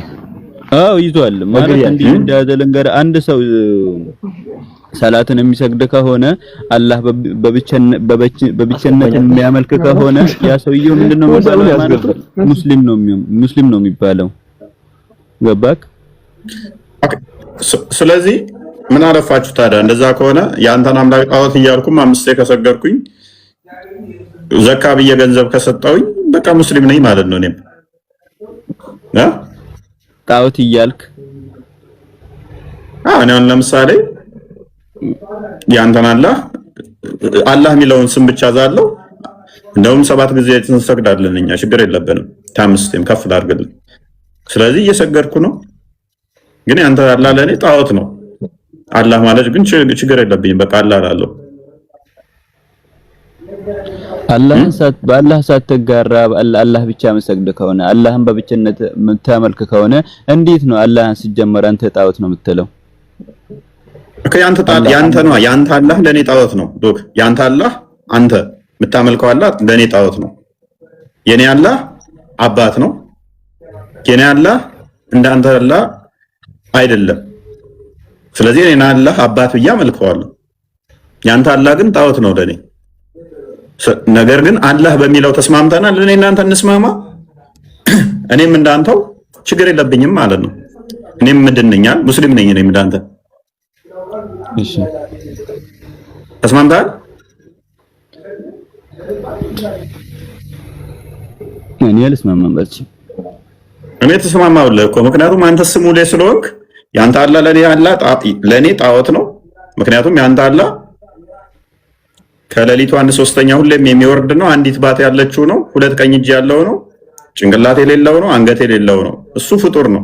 ይዟል ማለት እንዲህ እንዳዘለንገር አንድ ሰው ሰላትን የሚሰግድ ከሆነ አላህ በብቸነት የሚያመልክ ከሆነ ያ ሰውየው ምንድነው የሚባለው? ሙስሊም ነው የሚባለው። ገባክ? ስለዚህ ምን አለፋችሁ ታዲያ? እንደዛ ከሆነ የአንተን አምላክ ጣዖት እያልኩም አምስቴ ከሰገርኩኝ ዘካ ብዬ ገንዘብ ከሰጠውኝ በቃ ሙስሊም ነኝ ማለት ነው። እኔም ጣዖት እያልክ እኔ አሁን ለምሳሌ ያንተን አላህ የሚለውን ስም ብቻ ዛለው እንደውም 7 ጊዜ እንሰግዳለን እኛ ችግር የለብንም። ታምስቴም ከፍ ላድርግልን። ስለዚህ እየሰገድኩ ነው። ግን ያንተ አላህ ለኔ ጣዖት ነው። አላህ ማለት ግን ችግር የለብኝም። በቃ አላህ አለው። በአላህ ሳትጋራ አላህ ብቻ መስገድ ከሆነ አላህን በብቸኝነት የምታመልክ ከሆነ እንዴት ነው አላህን ሲጀመር አንተ ጣዖት ነው የምትለው? ያንተ ነው። ያንተ አላህ ለኔ ጣዖት ነው። ዶክ ያንተ አላህ አንተ የምታመልከው አላህ ለኔ ጣዖት ነው። የኔ አላህ አባት ነው። የኔ አላህ እንዳንተ አላህ አይደለም። ስለዚህ የኔ አላህ አባት ብዬ አመልከዋለሁ። ያንተ አላህ ግን ጣዖት ነው ለኔ። ነገር ግን አላህ በሚለው ተስማምተናል። እኔ እናንተ እንስማማ። እኔም እንዳንተው ችግር የለብኝም ማለት ነው። እኔም ምንድን ነኝ? ሙስሊም ነኝ። እኔም እንዳንተ እሺ፣ ተስማምተናል። እኔ አልስማማም። እኔ ተስማማውልህ እኮ ምክንያቱም አንተ ስሙ ላይ ስለሆንክ ያንተ አላህ ለኔ ጣዖት ነው። ምክንያቱም ያንተ አላህ ከሌሊቱ 1/3 ሁሌም የሚወርድ ነው። አንዲት ባት ያለችው ነው። 2 ቀኝ እጅ ያለው ነው። ጭንቅላት የሌለው ነው። አንገት የሌለው ነው። እሱ ፍጡር ነው።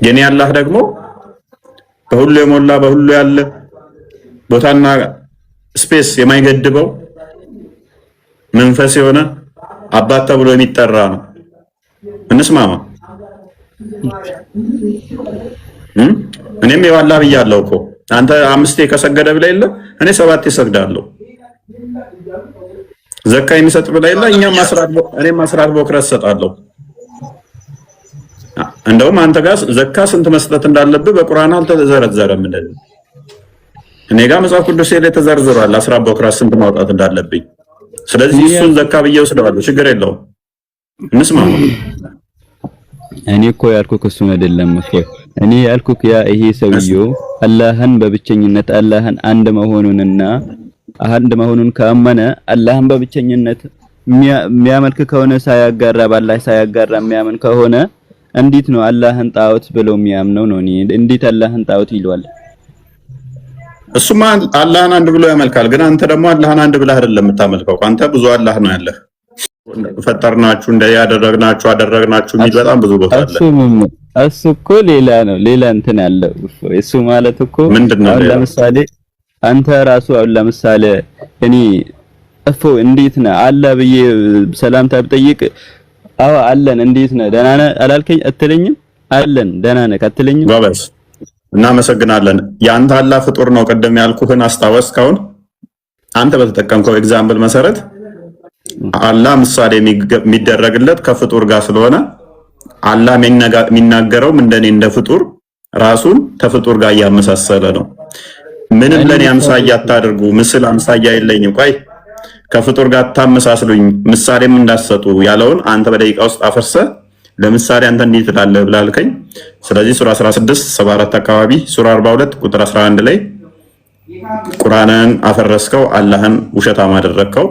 የኔ አላህ ደግሞ በሁሉ የሞላ በሁሉ ያለ ቦታና ስፔስ የማይገድበው መንፈስ የሆነ አባት ተብሎ የሚጠራ ነው። እንስማማ። እኔም የዋላ ብያለሁ እኮ አንተ 5 ከሰገደ ብለህ የለ እኔ 7 እሰግዳለሁ። ዘካ የሚሰጥ ብለህ የለ እኔም 10 በክረት እሰጣለሁ። እንደውም አንተ ጋር ዘካ ስንት መስጠት እንዳለብህ በቁርአን አልተዘረዘረም። እኔ ጋር መጽሐፍ ቅዱስ ላይ ተዘርዝሯል 10 በክረት ስንት ማውጣት እንዳለብኝ። ስለዚህ እሱን ዘካ ብዬ ወስደዋለሁ። ችግር የለውም። እንስማማ። እኔ እኮ ያልኩህ እሱን አይደለም እኮ እኔ ያልኩህ ይሄ ሰውየው አላህን በብቸኝነት አላህን አንድ መሆኑን ካመነ አላህን በብቸኝነት የሚያመልክ ከሆነ ሳያጋራ በአላህ ሳያጋራ የሚያምን ከሆነ እንዴት ነው አላህን ጣዖት ብለው የሚያምነው? ነው እንዴት አላህን ጣዖት ይለዋል? እሱማ አላህን አንድ ብሎ ያመልካል። ግን አንተ ደግሞ አላህን አንድ ብለህ አይደለም የምታመልከው። አንተ ብዙ አላህ ነው ያለህ። ፈጠርናችሁ ያደረግናችሁ አደረግናችሁ የሚል በጣም ብዙ ቦታ አለ። እሱ እኮ ሌላ ነው። ሌላ እንትን ያለው እሱ ማለት እኮ ምንድነው? ለምሳሌ አንተ ራሱ ለምሳሌ እኔ እንዴት ነህ አለ ብዬ ሰላምታ ብጠይቅ አዎ አለን እንዴት ነህ ደህና ነህ አላልከኝ አትለኝም? አለን ደህና ነህ አትለኝም? ጎበዝ እናመሰግናለን። ያንተ አላህ ፍጡር ነው። ቀደም ያልኩህን አስታወስከውን? አንተ በተጠቀምከው ኤግዛምፕል መሰረት አላህ ምሳሌ የሚደረግለት ከፍጡር ጋር ስለሆነ አላህ የሚናገረው እንደኔ እንደ ፍጡር ራሱን ከፍጡር ጋር እያመሳሰለ ነው። ምንም ለኔ አምሳያ አታድርጉ፣ ምስል አምሳያ የለኝም፣ ቆይ ከፍጡር ጋር ታመሳስሉኝ፣ ምሳሌም እንዳሰጡ ያለውን አንተ በደቂቃ ውስጥ አፈርሰህ ለምሳሌ አንተ እንዴት ትላለህ ብላልከኝ። ስለዚህ ሱራ 16 74 አካባቢ ሱራ 42 ቁጥር 11 ላይ ቁርአንን አፈረስከው፣ አላህን ውሸታም አደረግከው።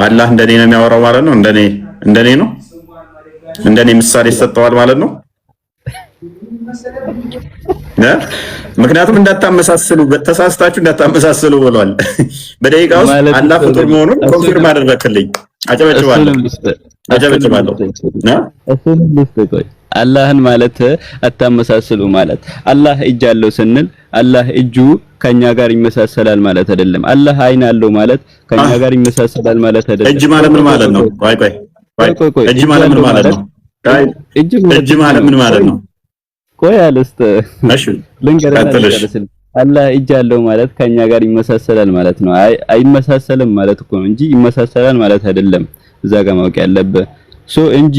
አላህ እንደኔ ነው የሚያወራው ማለት ነው። እንደኔ ነው እንደኔ ምሳሌ ይሰጠዋል ማለት ነው። ምክንያቱም እንዳታመሳስሉ ተሳስታችሁ እንዳታመሳስሉ ብሏል። በደቂቃ ውስጥ አላህ ፍጡር መሆኑን ኮንፊርም አደረክልኝ። አጨበጭባለሁ። አላህን ማለት አታመሳስሉ ማለት አላህ እጅ አለው ስንል አላህ እጁ ከኛ ጋር ይመሳሰላል ማለት አይደለም። አላህ አይን አለው ማለት ከኛ ጋር ይመሳሰላል ማለት አይደለም። እጅ ማለት ምን ማለት ነው? ቆይ እጅ ማለት ምን ማለት ነው? እጅ ማለት ምን ማለት ነው? ቆይ አለስተ እሺ ልንገርህ። አላህ እጅ አለው ማለት ከኛ ጋር ይመሳሰላል ማለት ነው። አይመሳሰልም ማለት እኮ ነው እንጂ ይመሳሰላል ማለት አይደለም። እዛ ጋር ማወቅ ያለብህ እንጂ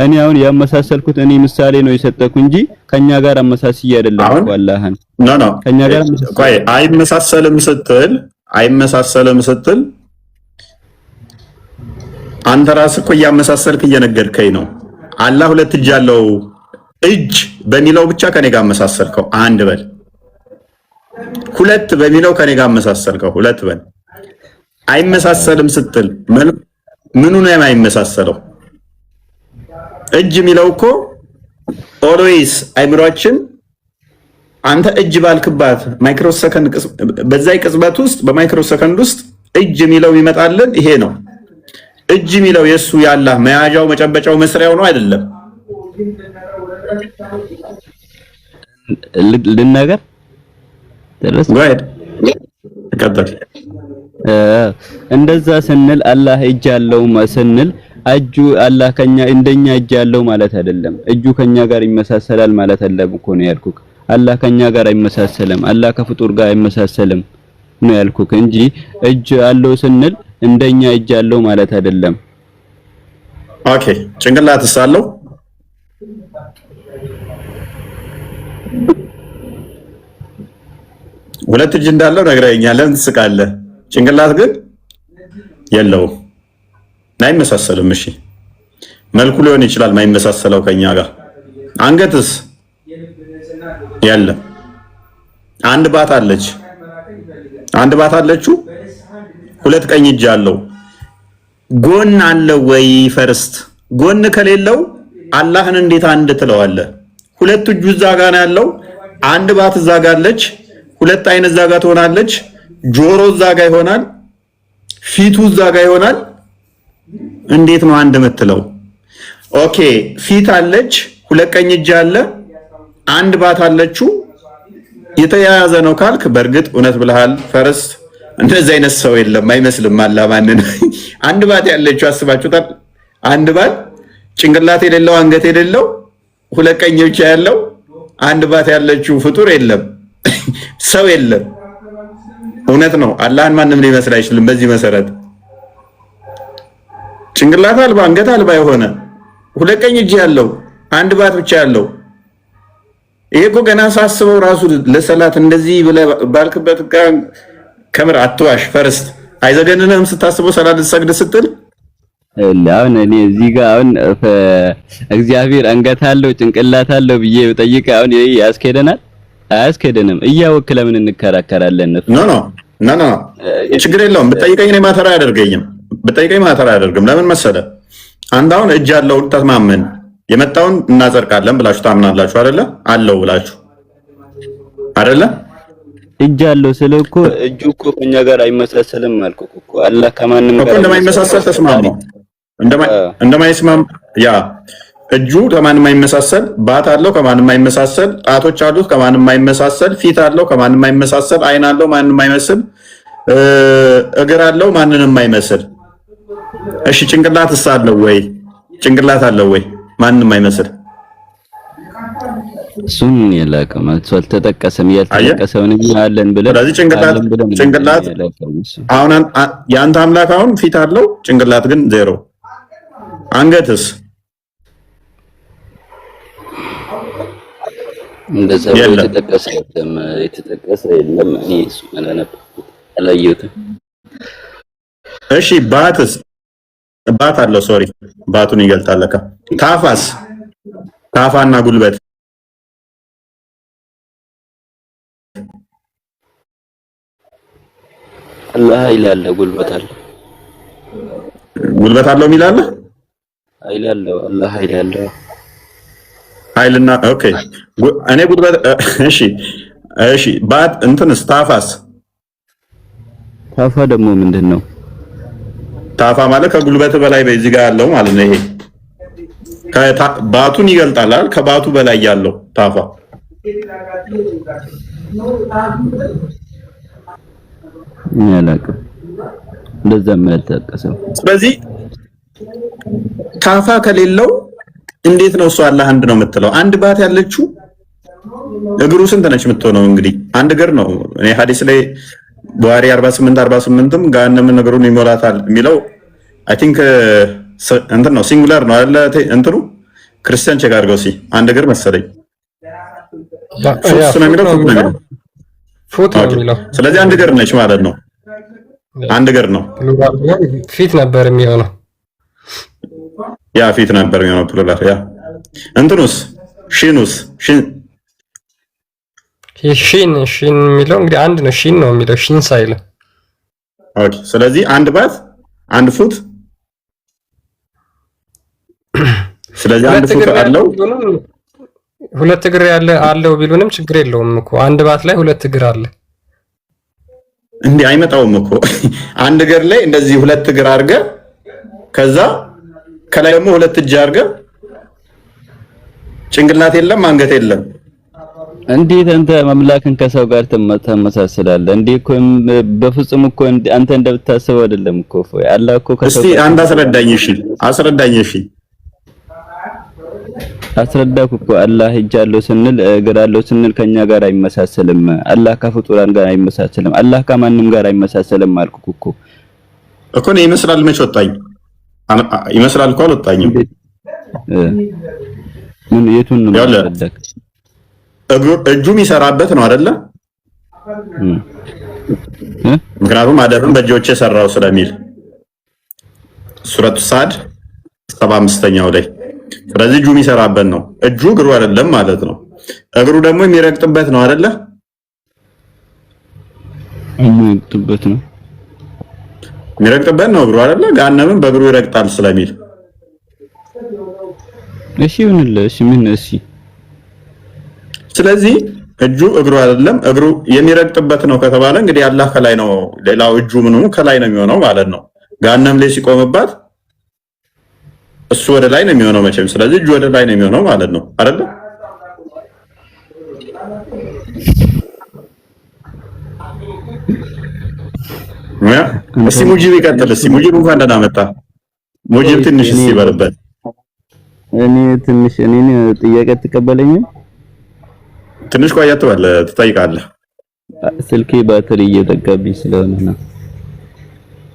እኔ አሁን ያመሳሰልኩት እኔ ምሳሌ ነው የሰጠኩ እንጂ ከኛ ጋር አመሳስዬ አይደለም እኮ አላህን ከኛ ጋር ቆይ አይመሳሰልም ስትል አንተ ራስህ እኮ እያመሳሰልክ እየነገርከኝ ነው። አላህ 2 እጅ ያለው እጅ በሚለው ብቻ ከኔ ጋር አመሳሰልከው። አንድ በል 2 በሚለው ከኔ ጋር አመሳሰልከው። 2 በል አይመሳሰልም ስትል ምኑ ነው የማይመሳሰለው? እጅ የሚለው እኮ ኦልዌይስ አይምሮአችን አንተ እጅ ባልክባት ማይክሮ ሰከንድ በዛይ ቅጽበት ውስጥ በማይክሮ ሰከንድ ውስጥ እጅ የሚለው ይመጣልን። ይሄ ነው እጅ የሚለው የሱ ያላህ መያዣው መጨበጫው መስሪያው ነው አይደለም። ልነገር ወይ ተቀበል እንደዛ ስንል አላህ እጅ አለው ስንል እጁ አላህ ከኛ እንደኛ እጅ ያለው ማለት አይደለም። እጁ ከኛ ጋር ይመሳሰላል ማለት አይደለም እኮ ነው ያልኩክ። አላህ ከኛ ጋር አይመሳሰልም። አላህ ከፍጡር ጋር አይመሳሰልም ነው ያልኩክ እንጂ እጅ አለው ስንል እንደኛ እጅ ያለው ማለት አይደለም። ኦኬ ጭንቅላትስ አለው? ሁለት እጅ እንዳለው ነግረኸኛል። ለምን ትስቃለህ? ጭንቅላት ግን የለውም። አይመሳሰልም። እሺ መልኩ ሊሆን ይችላል ማይመሳሰለው ከኛ ጋር። አንገትስ የለም። አንድ ባት አለች። አንድ ባት አለችው። ሁለት ቀኝ እጅ አለው። ጎን አለው ወይ? ፈርስት ጎን ከሌለው አላህን እንዴት አንድ ትለዋለህ? ሁለት እጁ እዛ ጋር ነው ያለው። አንድ ባት እዛ ጋር አለች። ሁለት አይን እዛ ጋር ትሆናለች። ጆሮ እዛ ጋር ይሆናል። ፊቱ እዛ ጋር ይሆናል። እንዴት ነው አንድ የምትለው? ኦኬ ፊት አለች፣ ሁለት ቀኝ እጅ አለ፣ አንድ ባት አለችው። የተያያዘ ነው ካልክ በእርግጥ እውነት ብለሃል። ፈርስት እንደዚህ አይነት ሰው የለም አይመስልም። አላማንን አንድ ባት ያለችው አስባችሁታል? አንድ ባት ጭንቅላት የሌለው አንገት የሌለው ሁለት ቀኝ እጅ ያለው አንድ ባት ያለችው ፍጡር የለም፣ ሰው የለም። እውነት ነው። አላህን ማንም ሊመስል አይችልም። በዚህ መሰረት ጭንቅላት አልባ አንገት አልባ የሆነ ሁለት ቀኝ እጅ ያለው አንድ ባት ብቻ ያለው ይሄ እኮ ገና ሳስበው ራሱ ለሰላት እንደዚህ ብለህ ባልክበት ከምር አትዋሽ። ፈርስት አይዘገንንም ስታስበው ሰላት ልትሰግድ ስትል አሁን እኔ እዚህ ጋር አሁን እግዚአብሔር አንገት አለው ጭንቅላት አለው ብዬ ጠይቀ አሁን ይሄ ያስኬደናል? አያስኬደንም። እያወክ ለምን እንከራከራለን? ኖ ችግር የለውም። ብጠይቀኝ እኔ ማተራ አያደርገኝም። ብጠይቀኝ ማተራ አያደርግም። ለምን መሰለ? አንድ አሁን እጅ ያለው ተማመን የመጣውን እናጸድቃለን ብላችሁ ታምናላችሁ አይደለ? አለው ብላችሁ አይደለ? እጅ አለው ስለ እኮ እጁ እኮ ከኛ ጋር አይመሳሰልም አልኩህ እኮ። አላህ ከማንም ጋር እንደማይመሳሰል ተስማማው። እንደማይስማም ያ እጁ ከማንም አይመሳሰል፣ ባት አለው ከማንም አይመሳሰል፣ ጣቶች አሉት ከማንም አይመሳሰል፣ ፊት አለው ከማንም አይመሳሰል፣ አይን አለው ማንንም አይመስል፣ እግር አለው ማንንም አይመስል። እሺ ጭንቅላትስ አለው ወይ? ጭንቅላት አለው ወይ? ማንንም አይመስል። እሱን የላቀም አልተጠቀሰም። ያልተጠቀሰውን አለን ብለን ስለዚህ ጭንቅላት አሁን የአንተ አምላክ አሁን ፊት አለው ጭንቅላት ግን ዜሮ። አንገትስ እንደዛ የተጠቀሰ የለም። እኔ እሱ አላየሁትም። እሺ ባትስ? ባት አለው ሶሪ ባቱን ይገልጣል ለካ። ታፋስ? ታፋና ጉልበት አላህ ይላል። ጉልበት አለ ጉልበት አለው የሚላል አይላለው። አላህ ይላል ኃይልና ኦኬ እኔ ጉልበት እሺ ባት እንትንስ? ታፋስ? ታፋ ደግሞ ምንድን ነው? ታፋ ማለት ከጉልበት በላይ በዚህ ጋር ያለው ማለት ነው። ይሄ ባቱን ይገልጣል አይደል? ከባቱ በላይ ያለው ታፋ ያላቀም እንደዛም ያልተጠቀሰው። ስለዚህ ታፋ ከሌለው እንዴት ነው እሱ አላህ አንድ ነው የምትለው? አንድ ባት ያለችው እግሩ ስንት ነች የምትሆነው? እንግዲህ አንድ እግር ነው። እኔ ሐዲስ ላይ ቡሃሪ 48ም ጋነም እግሩን ይሞላታል የሚለው አይ ቲንክ እንትን ነው ሲንጉላር ነው አይደለ? እንትኑ ክርስቲያን ቼክ አድርገው አንድ እግር መሰለኝ ፉት ነው የሚለው ፉት ነው የሚለው። ስለዚህ አንድ እግር ነች ማለት ነው። አንድ እግር ነው። ፊት ነበር የሚሆነው ያ ፊት ነበር የሚሆነው ፕሉራል። ያ እንትኑስ ሺኑስ ሺን የሚለው እንግዲህ አንድ ነው። ሺን ነው የሚለው ሺን ሳይል። ኦኬ ስለዚህ አንድ ባት አንድ ፉት። ስለዚህ አንድ ፉት አለው ሁለት እግር ያለ አለው ቢሉንም ችግር የለውም እኮ አንድ ባት ላይ ሁለት እግር አለ። እንዴ አይመጣውም እኮ አንድ እግር ላይ እንደዚህ ሁለት እግር አድርገ ከዛ ከላይ ደግሞ ሁለት እጅ አድርገ ጭንቅላት የለም አንገት የለም እንዴት አንተ አምላክን ከሰው ጋር ተመሳስላለህ? እንዴ እኮ በፍጹም እኮ አንተ እንደምታስበው አይደለም እኮ አላህ እኮ ከሰው እስቲ አንድ አስረዳኝ። እሺ አስረዳኩ እኮ አላህ እጅ አለው ስንል እግር አለው ስንል ከኛ ጋር አይመሳሰልም። አላህ ከፍጡራን ጋር አይመሳሰልም። አላህ ከማንም ጋር አይመሳሰልም አልኩ እኮ ነው። ይመስላል መች ወጣኝ? ይመስላል እኮ አልወጣኝም። ምን የቱን ነው ያለደክ? እጁ የሚሰራበት ነው አይደለ? ምክንያቱም አደሩን በእጆቼ ሰራው ስለሚል ሱረቱ ሳድ 75ኛው ላይ። ስለዚህ እጁ የሚሰራበት ነው። እጁ እግሩ አይደለም ማለት ነው። እግሩ ደግሞ የሚረግጥበት ነው አይደለ? የሚረግጥበት ነው እግሩ አይደለ? ገሃነምን በእግሩ ይረግጣል ስለሚል እሺ ይሁንልህ። እሺ ምን? እሺ ስለዚህ እጁ እግሩ አይደለም፣ እግሩ የሚረግጥበት ነው ከተባለ እንግዲህ አላህ ከላይ ነው፣ ሌላው እጁ ምኑ ከላይ ነው የሚሆነው ማለት ነው። ገሃነም ላይ ሲቆምባት እሱ ወደ ላይ ነው የሚሆነው መቼም። ስለዚህ እጁ ወደ ላይ ነው የሚሆነው ማለት ነው አይደለ? እስቲ ሙጂብ ይቀጥል። እስቲ ሙጂብ እንኳን ደህና መጣ። ሙጂብ ትንሽ እስቲ ይበልበት። እኔን ጥያቄ ትቀበለኝም? ትንሽ ቆየት በል ትጠይቃለህ። ስልኬ ባትሪ እየጠጋብኝ ስለሆነ ነው።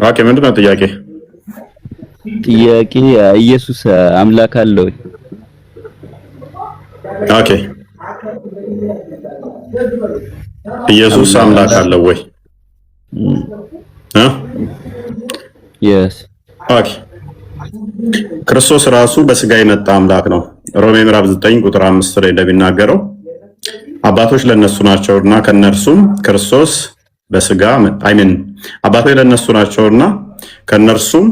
ኦኬ ምንድን ነው ጥያቄ? ኢየሱስ አምላክ አለው? ኦኬ ኢየሱስ አምላክ አለው ወይ? yes ኦኬ ክርስቶስ ራሱ በስጋ የመጣ አምላክ ነው። ሮሜ ምዕራፍ 9 ቁጥር 5 ላይ እንደሚናገረው አባቶች ለነሱ ናቸውና ከነርሱም ክርስቶስ በስጋ አባቶች ለነሱ ናቸውና ከነርሱም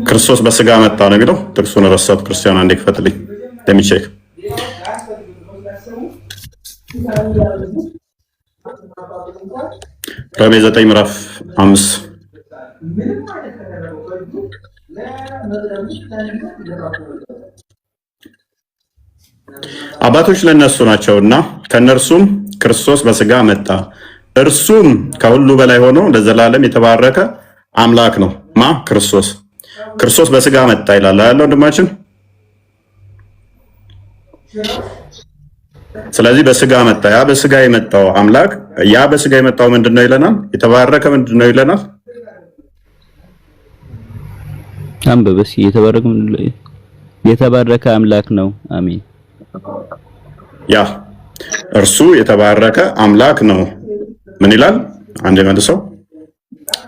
ክርስቶስ በስጋ መጣ ነው የሚለው። ጥቅሱን ረሳሁት። ክርስቲያን አንዴ ክፈትልኝ ለሚቼክ። ሮሜ 9 ምዕራፍ 5 አባቶች ለነሱ ናቸውና ከነርሱም ክርስቶስ በስጋ መጣ፣ እርሱም ከሁሉ በላይ ሆኖ ለዘላለም የተባረከ አምላክ ነው። ክርስቶስ በስጋ መጣ ይላል ያለው ወንድማችን። ስለዚህ በስጋ መጣ። ያ በስጋ የመጣው አምላክ በስጋ የመጣው ምንድነው ይለናል? የተባረከ ምንድነው ይለናል? አንበበስ የተባረከ አምላክ ነው። አሜን። እርሱ የተባረከ አምላክ ነው። ምን ይላል? አንድ መልሰው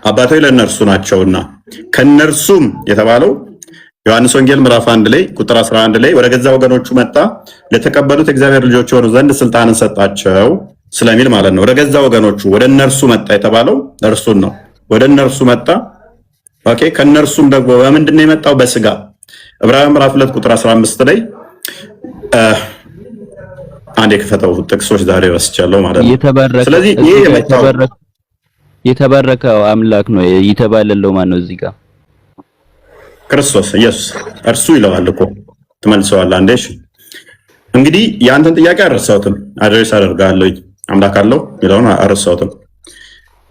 አባቶች ለእነርሱ ናቸውና ከነርሱም የተባለው ዮሐንስ ወንጌል ምዕራፍ 1 ላይ ቁጥር 11 ላይ ወደ ገዛ ወገኖቹ መጣ፣ ለተቀበሉት እግዚአብሔር ልጆች የሆኑ ዘንድ ስልጣንን ሰጣቸው ስለሚል ማለት ነው። ወደ ገዛ ወገኖቹ ወደ እነርሱ መጣ የተባለው እርሱን ነው። ወደ እነርሱ መጣ። ኦኬ ከነርሱም ደግሞ በምንድን ነው የመጣው? በስጋ። ዕብራውያን ምዕራፍ 2 ቁጥር 15 ላይ አንድ የከፈተው ጥቅሶች ዛሬ ረስቻለሁ ማለት ነው። ስለዚህ ይሄ የተባረከው አምላክ ነው የተባለለው ማን ነው? እዚህ ጋር ክርስቶስ ኢየሱስ እርሱ ይለዋል እኮ ትመልሰዋለህ አንዴ። እሺ እንግዲህ ያንተን ጥያቄ አልረሳሁትም፣ አድሬስ አደርጋለሁ። አምላክ አለው የሚለውን አልረሳሁትም።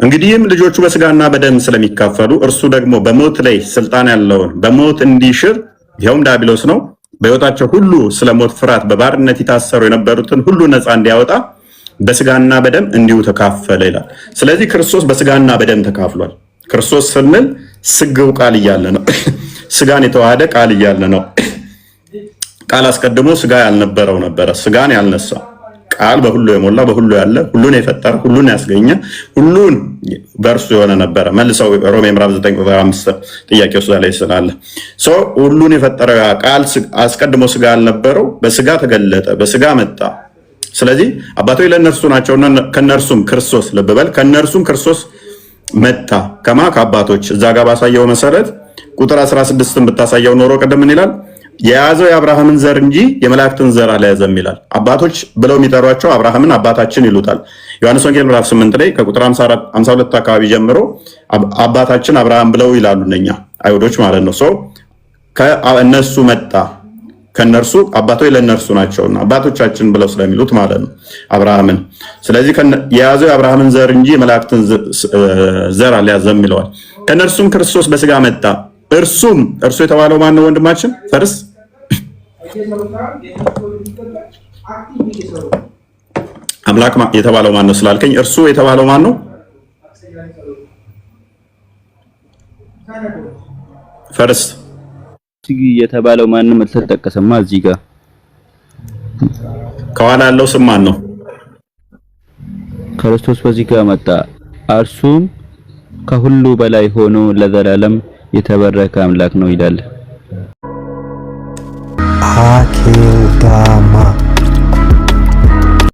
እንግዲህም ልጆቹ በስጋና በደም ስለሚካፈሉ እርሱ ደግሞ በሞት ላይ ስልጣን ያለውን በሞት እንዲሽር ይኸውም ዲያብሎስ ነው፣ በሕይወታቸው ሁሉ ስለ ሞት ፍርሃት በባርነት የታሰሩ የነበሩትን ሁሉ ነፃ እንዲያወጣ በስጋና በደም እንዲሁ ተካፈለ ይላል። ስለዚህ ክርስቶስ በስጋና በደም ተካፍሏል። ክርስቶስ ስንል ስግው ቃል እያለ ነው። ስጋን የተዋሃደ ቃል እያለ ነው። ቃል አስቀድሞ ስጋ ያልነበረው ነበረ፣ ስጋን ያልነሳ ቃል በሁሉ የሞላ በሁሉ ያለ ሁሉን የፈጠረ ሁሉን ያስገኘ ሁሉን በእርሱ የሆነ ነበረ። መልሰው ሮሜ ምዕራፍ 9 ቁጥር 5 ጥያቄ ውስጥ ላይ ስላለ ሁሉን የፈጠረው ቃል አስቀድሞ ስጋ ያልነበረው በስጋ ተገለጠ፣ በስጋ መጣ። ስለዚህ አባቶች ለእነርሱ ናቸውና ከነርሱም ክርስቶስ ልብ በል ከነርሱም ክርስቶስ መጣ። ከአባቶች እዛ ጋር ባሳየው መሰረት ቁጥር 16ን ብታሳየው ኖሮ ቅድም ምን ይላል? የያዘው የአብርሃምን ዘር እንጂ የመላእክትን ዘር አልያዘም ይላል። አባቶች ብለው የሚጠሯቸው አብርሃምን አባታችን ይሉታል። ዮሐንስ ወንጌል ምዕራፍ 8 ላይ ከቁጥር 52 አካባቢ ጀምሮ አባታችን አብርሃም ብለው ይላሉ እነኛ አይሁዶች ማለት ነው። ከእነሱ መጣ ከነርሱ አባቶች ለነርሱ ናቸውና አባቶቻችን ብለው ስለሚሉት ማለት ነው አብርሃምን። ስለዚህ የያዘው የአብርሃምን ዘር እንጂ የመላእክትን ዘር አልያዘም ይለዋል። ከነርሱም ክርስቶስ በስጋ መጣ። እርሱ የተባለው ማን ነው? ወንድማችን ፈርስ አምላክ የተባለው ማን ነው ስላልከኝ እርሱ የተባለው ማን ነው? ፈርስ የተባለው ማንም አልተጠቀሰማ። እዚህ ጋር ከኋላ ያለው ስም ማን ነው? ክርስቶስ በዚህ ጋር መጣ። እርሱም ከሁሉ በላይ ሆኖ ለዘላለም የተባረከ አምላክ ነው ይላል። አኬልዳማ